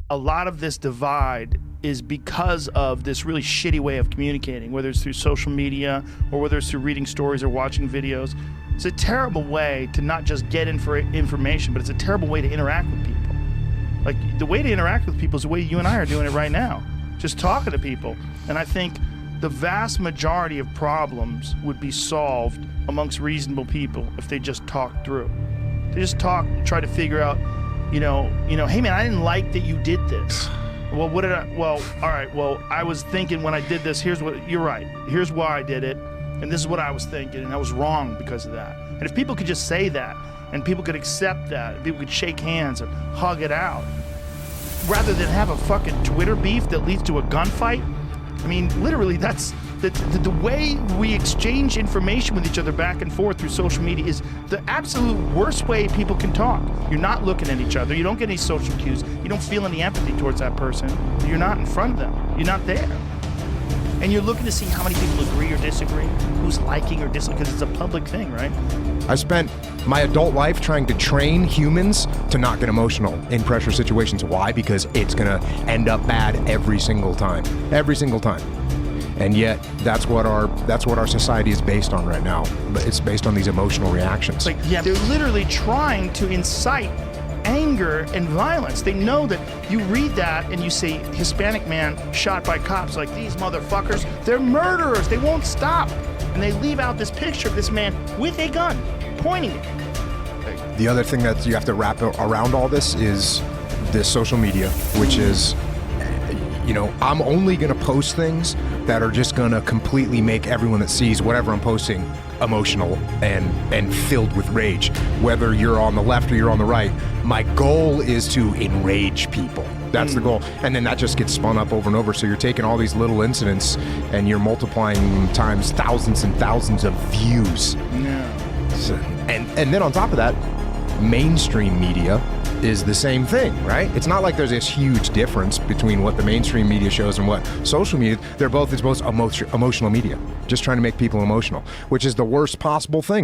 a lot of this divide is because of this really shitty way of communicating, whether it's through social media or whether it's through reading stories or watching videos. It's a terrible way to not just get information, but it's a terrible way to interact with people. Like, the way to interact with people is the way you and I are doing it right now, just talking to people. And I think the vast majority of problems would be solved amongst reasonable people if they just talked through. They just talk, try to figure out, hey man, I didn't like that you did this. Well, what did I, well, all right, well, I was thinking when I did this, here's what, you're right, here's why I did it, and this is what I was thinking, and I was wrong because of that. And if people could just say that, and people could accept that, and people could shake hands and hug it out, rather than have a fucking Twitter beef that leads to a gunfight. I mean, literally, that's the way we exchange information with each other back and forth through social media is the absolute worst way people can talk. You're not looking at each other. You don't get any social cues. You don't feel any empathy towards that person. You're not in front of them. You're not there. And you're looking to see how many people agree or disagree, who's liking or disliking, because it's a public thing, right? I spent my adult life trying to train humans to not get emotional in pressure situations. Why? Because it's gonna end up bad every single time. Every single time. And yet, that's what our society is based on right now. But it's based on these emotional reactions. Like, yeah, they're literally trying to incite anger and violence. They know that you read that and you say, Hispanic man shot by cops, like, these motherfuckers, they're murderers, they won't stop. And they leave out this picture of this man with a gun, pointing it. The other thing that you have to wrap around all this is this social media, which is, I'm only gonna post things that are just gonna completely make everyone that sees whatever I'm posting emotional and filled with rage. Whether you're on the left or you're on the right, my goal is to enrage people. That's the goal. And then that just gets spun up over and over. So you're taking all these little incidents and you're multiplying them times thousands and thousands of views. Yeah. So, and then on top of that, mainstream media is the same thing, right? It's not like there's this huge difference between what the mainstream media shows and what social media. It's both emotional media, just trying to make people emotional, which is the worst possible thing.